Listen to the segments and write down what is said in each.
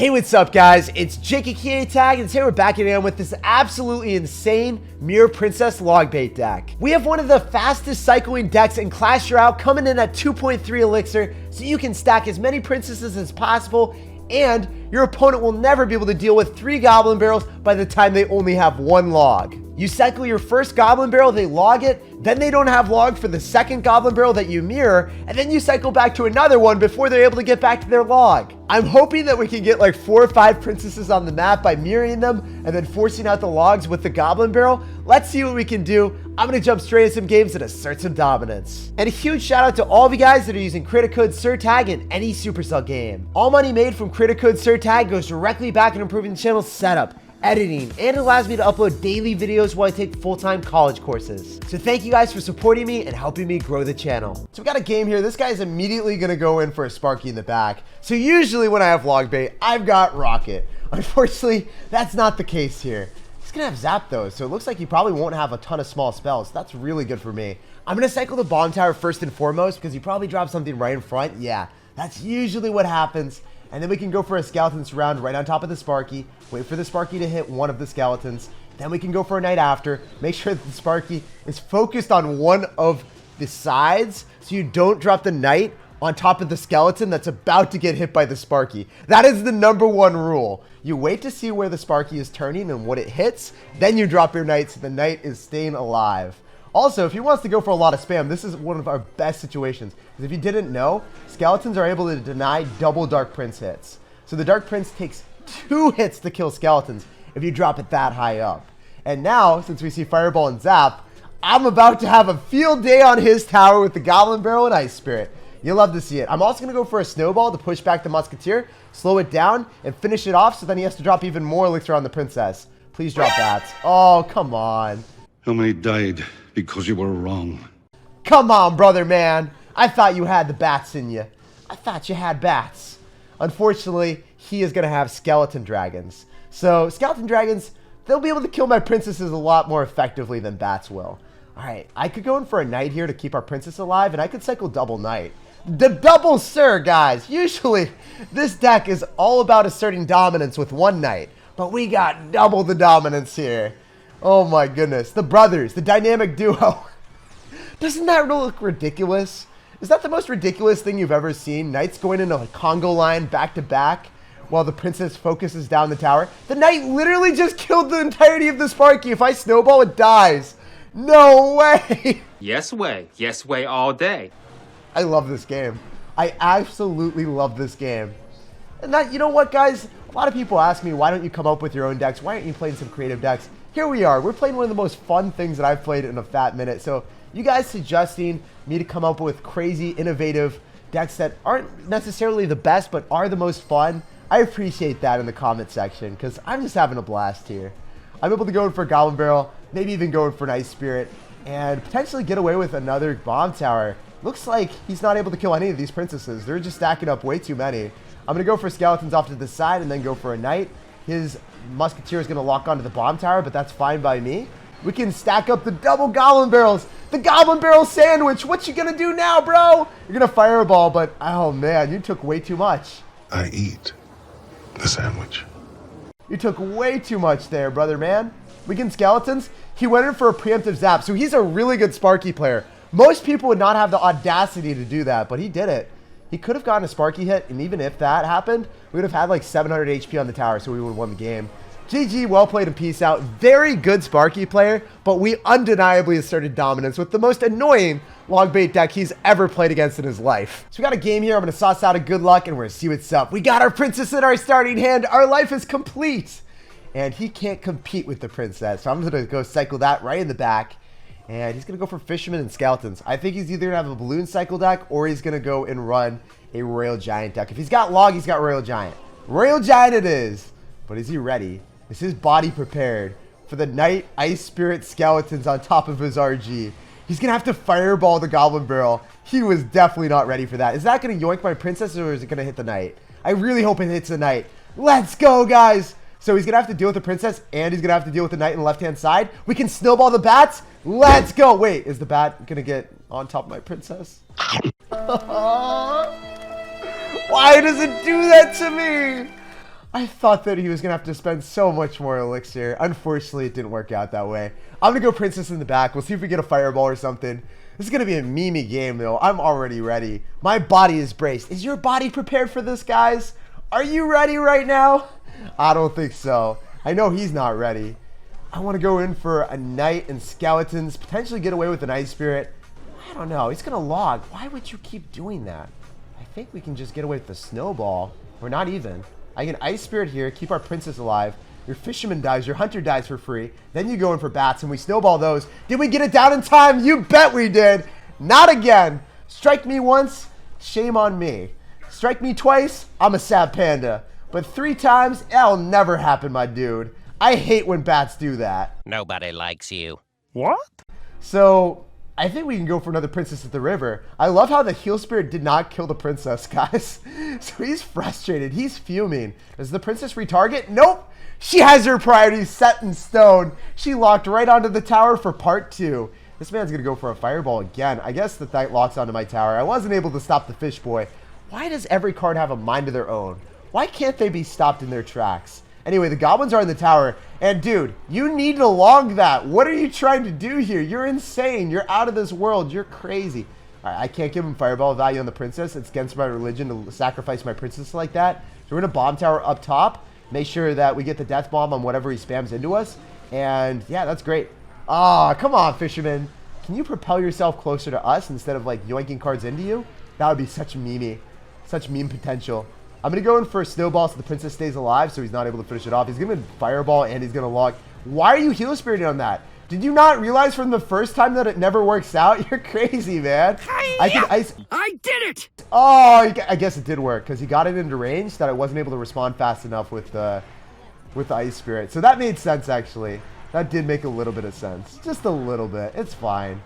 Hey, what's up guys? It's SirTagCR and today we're back again with this absolutely insane Mirror Princess Logbait deck. We have one of the fastest cycling decks in Clash Royale coming in at 2.3 elixir, so you can stack as many princesses as possible and your opponent will never be able to deal with 3 goblin barrels by the time they only have 1 log. You cycle your first goblin barrel, they log it, then they don't have log for the second goblin barrel that you mirror, and then you cycle back to another one before they're able to get back to their log. I'm hoping that we can get like 4 or 5 princesses on the map by mirroring them and then forcing out the logs with the goblin barrel. Let's see what we can do. I'm going to jump straight into some games and assert some dominance. And a huge shout out to all of you guys that are using credit code SirTag in any Supercell game. All money made from credit code SirTag goes directly back in improving the channel's setup, editing, and it allows me to upload daily videos while I take full-time college courses. So thank you guys for supporting me and helping me grow the channel. So we got a game here. This guy is immediately going to go in for a Sparky in the back. So usually when I have Logbait, I've got Rocket. Unfortunately, that's not the case here. He's going to have Zap though, so it looks like he probably won't have a ton of small spells. That's really good for me. I'm going to cycle the bomb tower first and foremost because he probably drops something right in front. Yeah, that's usually what happens. And then we can go for a skeleton surround right on top of the Sparky. Wait for the Sparky to hit one of the skeletons. Then we can go for a knight after. Make sure that the Sparky is focused on one of the sides so you don't drop the knight on top of the skeleton that's about to get hit by the Sparky. That is the #1 rule. You wait to see where the Sparky is turning and what it hits. Then you drop your knight so the knight is staying alive. Also, if he wants to go for a lot of spam, this is one of our best situations. Because if you didn't know, skeletons are able to deny double Dark Prince hits. So the Dark Prince takes 2 hits to kill skeletons if you drop it that high up. And now, since we see Fireball and Zap, I'm about to have a field day on his tower with the Goblin Barrel and Ice Spirit. You'll love to see it. I'm also going to go for a Snowball to push back the Musketeer, slow it down, and finish it off so then he has to drop even more elixir on the Princess. Please drop that. Oh, come on. How many died because you were wrong? Come on, brother, man. I thought you had the bats in you. I thought you had bats. Unfortunately, he is going to have skeleton dragons. So, skeleton dragons, they'll be able to kill my princesses a lot more effectively than bats will. Alright, I could go in for a knight here to keep our princess alive, and I could cycle double knight. The double sir, guys. Usually, this deck is all about asserting dominance with 1 knight. But we got double the dominance here. Oh my goodness. The brothers, the dynamic duo. Doesn't that look ridiculous? Is that the most ridiculous thing you've ever seen? Knights going into a Congo line back to back while the princess focuses down the tower. The knight literally just killed the entirety of the Sparky. If I snowball, it dies. No way. Yes way all day. I love this game. I absolutely love this game. And that, you know what, guys? A lot of people ask me, why don't you come up with your own decks? Why aren't you playing some creative decks? Here we are. We're playing one of the most fun things that I've played in a fat minute. So you guys suggesting me to come up with crazy, innovative decks that aren't necessarily the best, but are the most fun, I appreciate that in the comment section because I'm just having a blast here. I'm able to go in for a Goblin Barrel, maybe even go in for an Ice Spirit, and potentially get away with another Bomb Tower. Looks like he's not able to kill any of these princesses. They're just stacking up way too many. I'm going to go for skeletons off to the side and then go for a knight. His Musketeer is going to lock onto the bomb tower, but that's fine by me. We can stack up the double Goblin Barrels. The Goblin Barrel sandwich. What you going to do now, bro? You're going to Fireball, but oh man, you took way too much. I eat the sandwich. You took way too much there, brother man. We can skeletons. He went in for a preemptive zap, so he's a really good Sparky player. Most people would not have the audacity to do that, but he did it. He could have gotten a Sparky hit, and even if that happened, we would have had like 700 HP on the tower, so we would have won the game. GG, well played and peace out. Very good Sparky player, but we undeniably asserted dominance with the most annoying Logbait deck he's ever played against in his life. So we got a game here. I'm going to sauce out a good luck, and we're going to see what's up. We got our princess in our starting hand. Our life is complete. And he can't compete with the princess, so I'm going to go cycle that right in the back. And he's going to go for Fisherman and Skeletons. I think he's either going to have a Balloon Cycle deck or he's going to go and run a Royal Giant deck. If he's got Log, he's got Royal Giant. Royal Giant it is. But is he ready? Is his body prepared for the Knight Ice Spirit Skeletons on top of his RG? He's going to have to Fireball the Goblin Barrel. He was definitely not ready for that. Is that going to yoink my princess or is it going to hit the Knight? I really hope it hits the Knight. Let's go, guys. So he's going to have to deal with the princess and he's going to have to deal with the knight on the left-hand side. We can snowball the bats. Let's go. Wait, is the bat going to get on top of my princess? Why does it do that to me? I thought that he was going to have to spend so much more elixir. Unfortunately, it didn't work out that way. I'm going to go Princess in the back. We'll see if we get a Fireball or something. This is going to be a memey game, though. I'm already ready. My body is braced. Is your body prepared for this, guys? Are you ready right now? I don't think so. I know he's not ready. I want to go in for a Knight and Skeletons. Potentially get away with an Ice Spirit. I don't know. He's going to log. Why would you keep doing that? I think we can just get away with the Snowball. Or not even. I can Ice Spirit here, keep our Princess alive. Your Fisherman dies, your Hunter dies for free. Then you go in for Bats and we Snowball those. Did we get it down in time? You bet we did. Not again. Strike me once, shame on me. Strike me twice, I'm a sad panda. But 3 times, that'll never happen, my dude. I hate when Bats do that. Nobody likes you. What? So, I think we can go for another Princess at the River. I love how the Heal Spirit did not kill the Princess, guys. So he's frustrated. He's fuming. Does the Princess retarget? Nope. She has her priorities set in stone. She locked right onto the tower for part 2. This man's going to go for a Fireball again. I guess that locks onto my tower. I wasn't able to stop the Fish Boy. Why does every card have a mind of their own? Why can't they be stopped in their tracks? Anyway, the Goblins are in the tower. And dude, you need to log that. What are you trying to do here? You're insane. You're out of this world. You're crazy. All right, I can't give him Fireball value on the Princess. It's against my religion to sacrifice my Princess like that. So we're going to Bomb Tower up top. Make sure that we get the Death Bomb on whatever he spams into us. And yeah, that's great. Ah, come on, Fisherman. Can you propel yourself closer to us instead of like yoinking cards into you? That would be such meme potential. I'm going to go in for a Snowball so the Princess stays alive so he's not able to finish it off. He's going to Fireball and he's going to log. Why are you Heal Spiriting on that? Did you not realize from the first time that it never works out? You're crazy, man. I did it! Oh, I guess it did work because he got it into range that I wasn't able to respond fast enough with the Ice Spirit. So that made sense, actually. That did make a little bit of sense. Just a little bit. It's fine.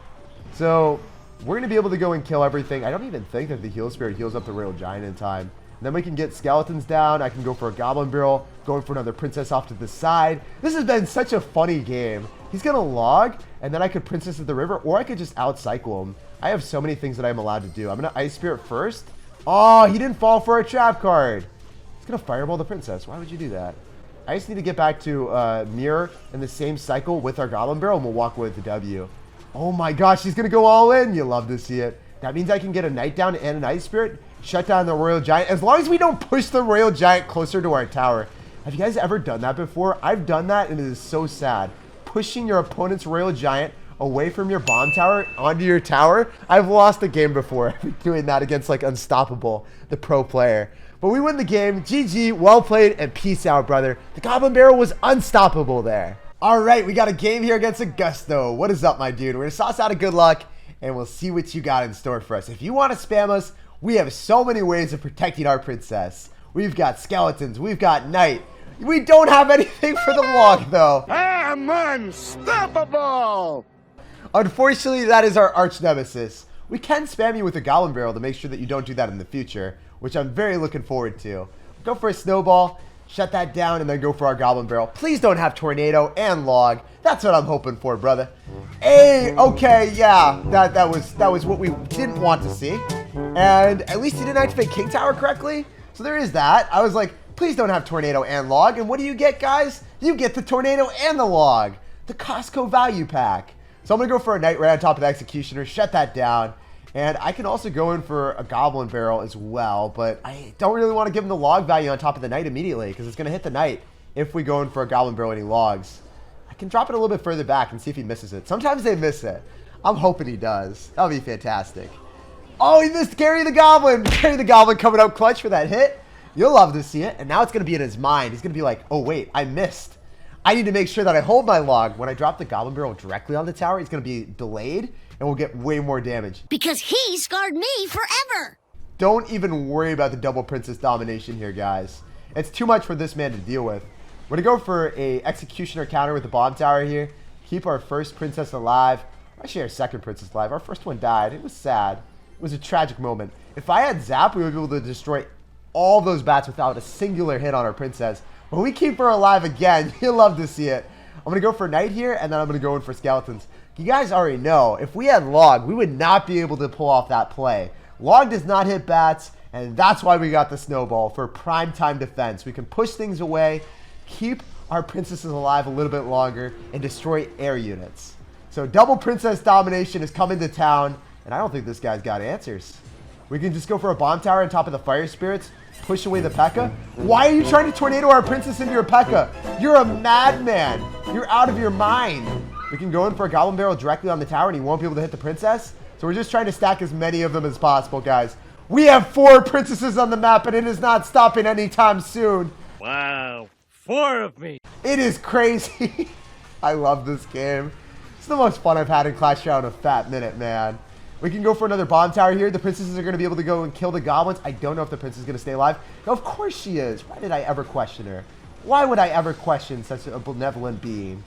So we're going to be able to go and kill everything. I don't even think that the Heal Spirit heals up the Royal Giant in time. And then we can get Skeletons down. I can go for a Goblin Barrel, going for another Princess off to the side. This has been such a funny game. He's going to log, and then I could Princess at the River, or I could just out-cycle him. I have so many things that I'm allowed to do. I'm going to Ice Spirit first. Oh, he didn't fall for a trap card. He's going to Fireball the Princess. Why would you do that? I just need to get back to Mirror in the same cycle with our Goblin Barrel, and we'll walk away with the W. Oh my gosh, he's going to go all in. You love to see it. That means I can get a Knight down and an Ice Spirit, shut down the Royal Giant, as long as we don't push the Royal Giant closer to our tower. Have you guys ever done that before? I've done that, and it is so sad. Pushing your opponent's Royal Giant away from your bomb tower onto your tower. I've lost a game before doing that against like Unstoppable, the pro player. But we win the game. GG, well played, and peace out, brother. The Goblin Barrel was unstoppable there. All right, we got a game here against Augusto. What is up, my dude? We're going to sauce out a good luck, and we'll see what you got in store for us. If you want to spam us, we have so many ways of protecting our Princess. We've got Skeletons. We've got Knight. We don't have anything for the log, though. I'm unstoppable! Unfortunately, that is our arch nemesis. We can spam you with a Goblin Barrel to make sure that you don't do that in the future, which I'm very looking forward to. Go for a Snowball, shut that down, and then go for our Goblin Barrel. Please don't have Tornado and log. That's what I'm hoping for, brother. Hey, okay, yeah, that was what we didn't want to see. And at least he didn't activate King Tower correctly. So there is that. I was like, please don't have Tornado and log. And what do you get, guys? You get the Tornado and the log. The Costco value pack. So I'm going to go for a Knight right on top of the Executioner, shut that down. And I can also go in for a Goblin Barrel as well, but I don't really want to give him the log value on top of the Knight immediately because it's going to hit the Knight if we go in for a Goblin Barrel and he logs. I can drop it a little bit further back and see if he misses it. Sometimes they miss it. I'm hoping he does. That would be fantastic. Oh, he missed Gary the Goblin. Gary the Goblin coming up clutch for that hit. You'll love to see it. And now it's going to be in his mind. He's going to be like, oh, wait, I missed. I need to make sure that I hold my log. When I drop the Goblin Barrel directly on the tower, it's going to be delayed and we'll get way more damage. Because he scarred me forever. Don't even worry about the double Princess domination here, guys. It's too much for this man to deal with. We're going to go for a Executioner counter with the bomb tower here. Keep our first Princess alive. Actually, our second Princess alive. Our first one died. It was sad. It was a tragic moment. If I had Zap, we would be able to destroy all those bats without a singular hit on our Princess. But we keep her alive again. You'll love to see it. I'm going to go for Knight here, and then I'm going to go in for Skeletons. You guys already know, if we had Log, we would not be able to pull off that play. Log does not hit bats, And that's why we got the snowball for prime time defense. We can push things away, keep our princesses alive a little bit longer, and destroy air units. So double princess domination is coming to town, and I don't think this guy's got answers. We can just go for a bomb tower on top of the fire spirits, push away the P.E.K.K.A. Why are you trying to tornado our princess into your P.E.K.K.A.? You're a madman. You're out of your mind. We can go in for a goblin barrel directly on the tower, and he won't be able to hit the princess. So we're just trying to stack as many of them as possible, guys. We have 4 princesses on the map, and it is not stopping anytime soon. Wow, 4 of me. It is crazy. I love this game. It's the most fun I've had in Clash Royale in a fat minute, man. We can go for another bomb tower here. The princesses are going to be able to go and kill the goblins. I don't know if the princess is going to stay alive. No, of course she is. Why did I ever question her? Why would I ever question such a benevolent being?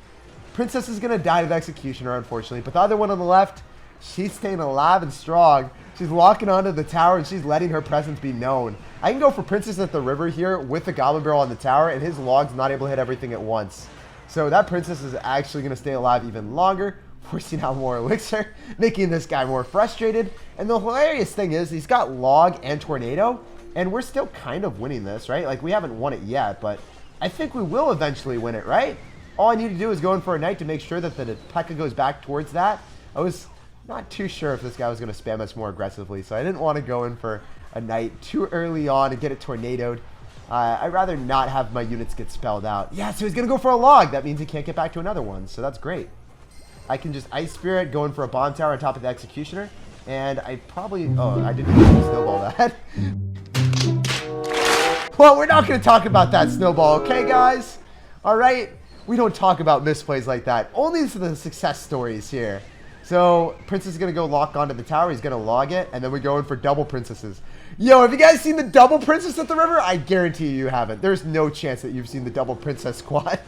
Princess is going to die to the executioner, unfortunately. But the other one on the left, she's staying alive and strong. She's locking onto the tower, and she's letting her presence be known. I can go for Princess at the river here with the goblin barrel on the tower, and his log's not able to hit everything at once. So that princess is actually going to stay alive even longer, forcing out more elixir, making this guy more frustrated. And the hilarious thing is he's got log and tornado, and we're still kind of winning this, right? Like, we haven't won it yet, but I think we will eventually win it, right? All I need to do is go in for a knight to make sure that the P.E.K.K.A. goes back towards that. I was not too sure if this guy was going to spam us more aggressively, so I didn't want to go in for a knight too early on and get it tornadoed. I'd rather not have my units get spelled out. Yeah, so he's going to go for a log. That means he can't get back to another one, so that's great. I can just Ice Spirit, go in for a bomb tower on top of the Executioner, and I probably... Oh, I didn't even snowball that. Well, we're not going to talk about that snowball, okay, guys? All right? We don't talk about misplays like that. Only the success stories here. So, Princess is going to go lock onto the tower. He's going to log it, and then we go in for double princesses. Yo, have you guys seen the double princess at the river? I guarantee you haven't. There's no chance that you've seen the double princess squad.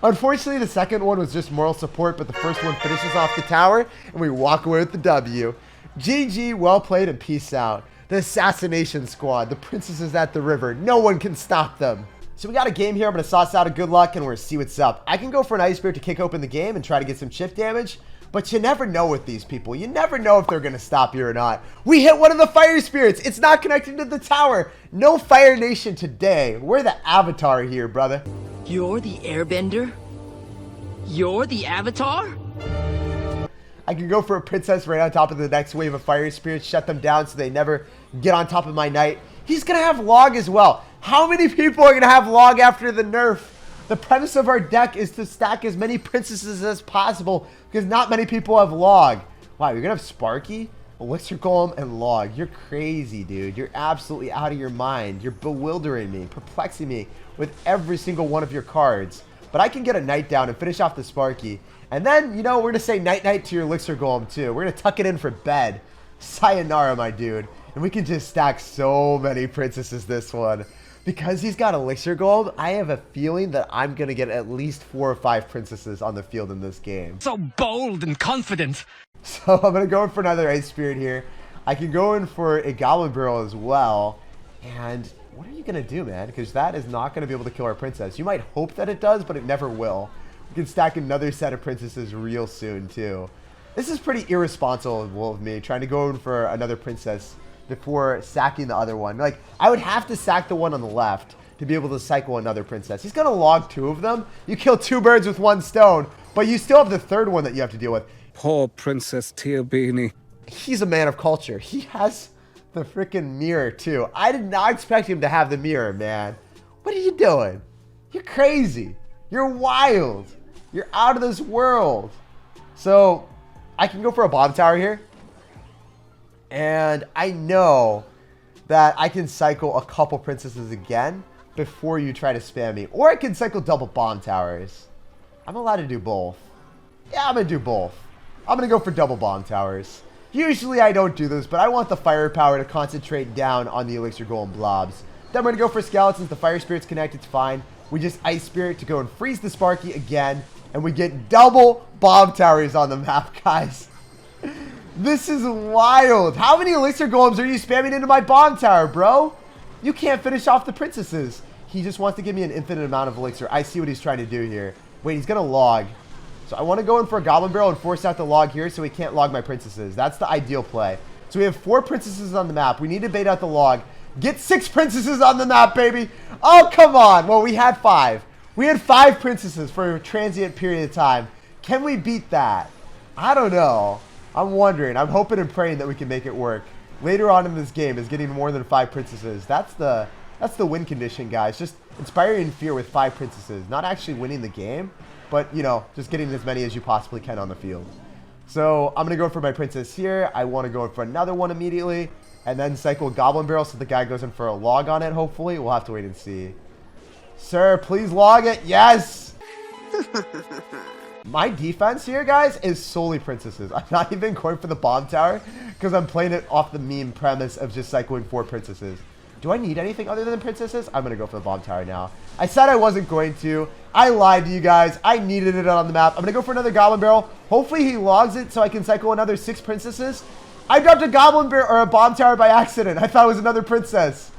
Unfortunately, the second one was just moral support, but the first one finishes off the tower, and we walk away with the W. GG, well played, and peace out. The assassination squad, the princesses at the river. No one can stop them. So we got a game here. I'm going to sauce out a good luck, and we're going to see what's up. I can go for an Ice Spirit to kick open the game and try to get some shift damage. But you never know with these people. You never know if they're going to stop you or not. We hit one of the fire spirits. It's not connected to the tower. No Fire Nation today. We're the avatar here, brother. You're the airbender? You're the avatar? I can go for a princess right on top of the next wave of fire spirits. Shut them down so they never get on top of my knight. He's going to have log as well. How many people are going to have log after the nerf? The premise of our deck is to stack as many princesses as possible because not many people have log. Wow, you're going to have Sparky, Elixir Golem, and log. You're crazy, dude. You're absolutely out of your mind. You're bewildering me, perplexing me with every single one of your cards. But I can get a knight down and finish off the Sparky. And then, you know, we're going to say night-night to your Elixir Golem, too. We're going to tuck it in for bed. Sayonara, my dude. And we can just stack so many princesses this one. Because he's got Elixir Golem, I have a feeling that I'm going to get at least 4 or 5 princesses on the field in this game. So bold and confident. So I'm going to go in for another Ice Spirit here. I can go in for a Goblin Barrel as well. And what are you going to do, man? Because that is not going to be able to kill our princess. You might hope that it does, but it never will. We can stack another set of princesses real soon, too. This is pretty irresponsible of me, trying to go in for another princess before sacking the other one. Like, I would have to sack the one on the left to be able to cycle another princess. He's going to log 2 of them. You kill 2 birds with 1 stone, but you still have the third one that you have to deal with. Poor Princess Tearbini. He's a man of culture. He has the freaking mirror, too. I did not expect him to have the mirror, man. What are you doing? You're crazy. You're wild. You're out of this world. So, I can go for a bomb tower here. And I know that I can cycle a couple princesses again before you try to spam me. Or I can cycle double bomb towers. I'm allowed to do both. Yeah, I'm going to do both. I'm going to go for double bomb towers. Usually I don't do this, but I want the firepower to concentrate down on the Elixir Golem blobs. Then we're going to go for skeletons. The fire spirit's connected, it's fine. We just Ice Spirit to go and freeze the Sparky again. And we get double bomb towers on the map, guys. This is wild. How many Elixir Golems are you spamming into my bomb tower, bro? You can't finish off the princesses. He just wants to give me an infinite amount of Elixir. I see what he's trying to do here. Wait, he's going to log. So I want to go in for a Goblin Barrel and force out the log here so he can't log my princesses. That's the ideal play. So we have 4 princesses on the map. We need to bait out the log. Get 6 princesses on the map, baby. Oh, come on. Well, we had 5. We had 5 princesses for a transient period of time. Can we beat that? I don't know. I'm wondering. I'm hoping and praying that we can make it work. Later on in this game is getting more than 5 princesses. That's the win condition, guys. Just inspiring fear with 5 princesses. Not actually winning the game, but, you know, just getting as many as you possibly can on the field. So I'm going to go for my princess here. I want to go for another one immediately. And then cycle Goblin Barrel so the guy goes in for a log on it, hopefully. We'll have to wait and see. Sir, please log it. Yes! My defense here, guys, is solely princesses. I'm not even going for the bomb tower because I'm playing it off the meme premise of just cycling 4 princesses. Do I need anything other than princesses? I'm going to go for the bomb tower now. I said I wasn't going to. I lied to you guys. I needed it on the map. I'm going to go for another Goblin Barrel. Hopefully he logs it so I can cycle another 6 princesses. I dropped a Goblin Barrel or a bomb tower by accident. I thought it was another princess.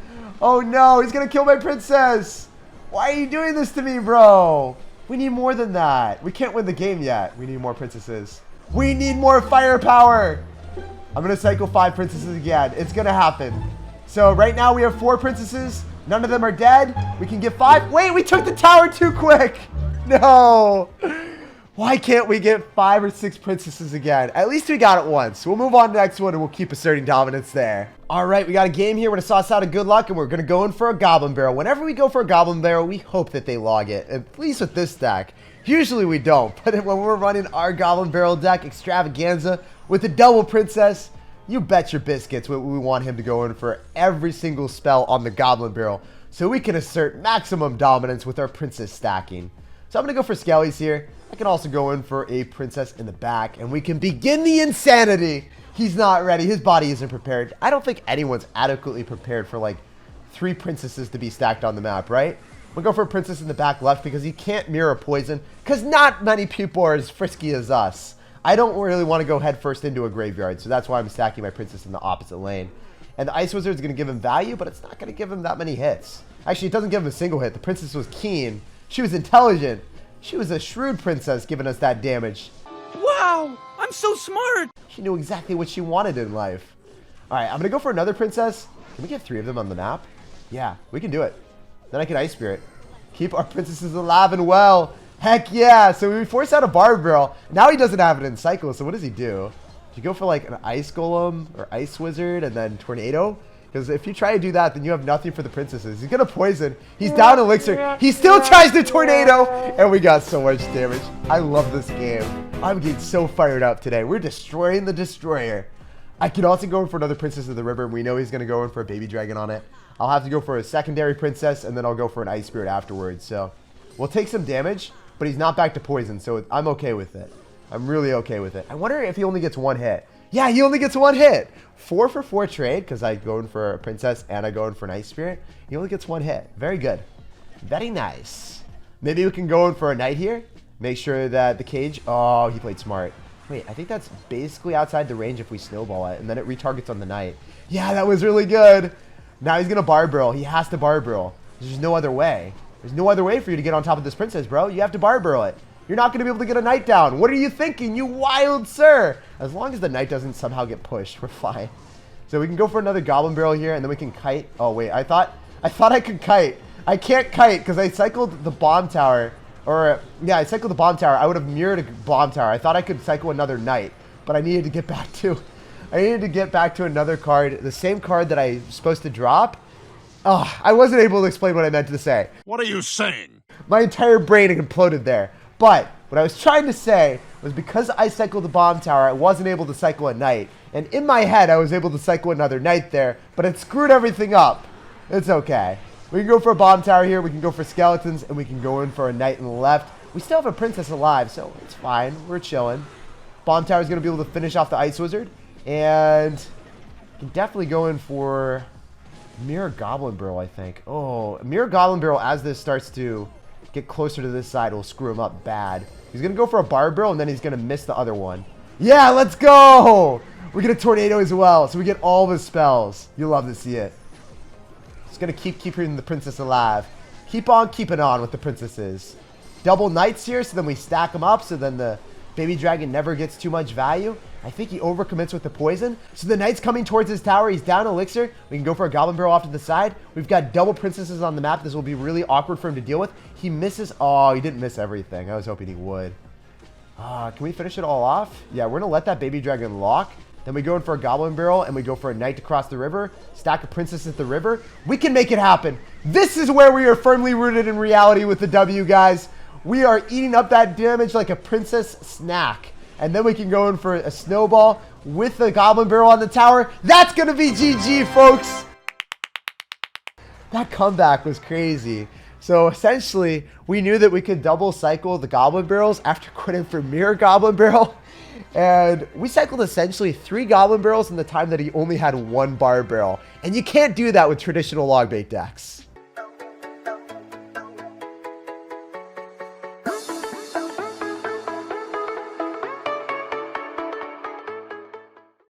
Oh no, he's going to kill my princess. Why are you doing this to me, bro? We need more than that. We can't win the game yet. We need more princesses. We need more firepower. I'm going to cycle 5 princesses again. It's going to happen. So right now we have 4 princesses. None of them are dead. We can get 5. Wait, we took the tower too quick. No. Why can't we get 5 or 6 princesses again? At least we got it once. We'll move on to the next one and we'll keep asserting dominance there. All right, we got a game here. We're going to sauce out a good luck and we're going to go in for a Goblin Barrel. Whenever we go for a Goblin Barrel, we hope that they log it. At least with this deck. Usually we don't. But when we're running our Goblin Barrel deck, Extravaganza, with a double princess, you bet your biscuits we want him to go in for every single spell on the Goblin Barrel so we can assert maximum dominance with our princess stacking. So I'm going to go for Skellies here. I can also go in for a princess in the back and we can begin the insanity. He's not ready. His body isn't prepared. I don't think anyone's adequately prepared for like 3 princesses to be stacked on the map, right? We'll go for a princess in the back left because he can't mirror poison because not many people are as frisky as us. I don't really want to go head first into a graveyard, so that's why I'm stacking my princess in the opposite lane. And the Ice Wizard is going to give him value, but it's not going to give him that many hits. Actually, it doesn't give him a single hit. The princess was keen. She was intelligent. She was a shrewd princess giving us that damage. Wow, I'm so smart. She knew exactly what she wanted in life. All right, I'm going to go for another princess. Can we get 3 of them on the map? Yeah, we can do it. Then I can Ice Spirit. Keep our princesses alive and well. Heck yeah. So we force out a Barb Barrel. Now he doesn't have it in cycle, so what does he do? Do you go for like an Ice Golem or Ice Wizard and then Tornado? Because if you try to do that, then you have nothing for the princesses. He's going to poison. He's down Elixir. He still tries to Tornado. And we got so much damage. I love this game. I'm getting so fired up today. We're destroying the Destroyer. I can also go in for another Princess of the River. We know he's going to go in for a Baby Dragon on it. I'll have to go for a secondary Princess, and then I'll go for an Ice Spirit afterwards. So we'll take some damage, but he's not back to poison, so I'm okay with it. I'm really okay with it. I wonder if he only gets 1 hit. Yeah, he only gets 1 hit. 4 for 4 trade, because I go in for a Princess and I go in for an Ice Spirit. He only gets 1 hit. Very good. Very nice. Maybe we can go in for a Knight here. Make sure that the cage... Oh, he played smart. Wait, I think that's basically outside the range if we snowball it, and then it retargets on the Knight. Yeah, that was really good. Now he's going to Barb Barrel. He has to Barb Barrel. There's no other way. There's no other way for you to get on top of this Princess, bro. You have to Barb Barrel it. You're not going to be able to get a Knight down. What are you thinking, you wild sir? As long as the Knight doesn't somehow get pushed, we're fine. So we can go for another Goblin Barrel here, and then we can kite. Oh, wait, I thought I could kite. I can't kite because I cycled the Bomb Tower. Or, yeah, I cycled the Bomb Tower. I would have mirrored a Bomb Tower. I thought I could cycle another Knight, but I needed to get back to... another card, the same card that I was supposed to drop. Oh, I wasn't able to explain what I meant to say. What are you saying? My entire brain imploded there. But what I was trying to say was because I cycled the Bomb Tower, I wasn't able to cycle a Knight. And in my head, I was able to cycle another Knight there, but it screwed everything up. It's okay. We can go for a Bomb Tower here, we can go for Skeletons, and we can go in for a Knight in the left. We still have a Princess alive, so it's fine. We're chilling. Bomb Tower is going to be able to finish off the Ice Wizard. And can definitely go in for Mirror Goblin Barrel, I think. Oh, Mirror Goblin Barrel, as this starts to get closer to this side, will screw him up bad. He's going to go for a Barb Barrel, and then he's going to miss the other one. Yeah, let's go! We get a Tornado as well, so we get all of his spells. You'll love to see it. He's going to keep keeping the Princess alive. Keep on keeping on with the Princesses. Double Knights here, so then we stack them up, so then the Baby Dragon never gets too much value. I think he overcommits with the poison. So the knight's coming towards his tower. He's down elixir. We can go for a goblin barrel off to the side. We've got double princesses on the map. This will be really awkward for him to deal with. He misses. Oh, he didn't miss everything. I was hoping he would. Can we finish it all off? Yeah, we're going to let that baby dragon lock. Then we go in for a goblin barrel, and we go for a knight to cross the river. Stack a princess at the river. We can make it happen. This is where we are firmly rooted in reality with the W, guys. We are eating up that damage like a princess snack. And then we can go in for a snowball with the goblin barrel on the tower. That's going to be GG, folks. That comeback was crazy. So essentially, we knew that we could double cycle the goblin barrels after quitting for mirror goblin barrel. And we cycled essentially 3 goblin barrels in the time that he only had 1 bar barrel. And you can't do that with traditional log bait decks.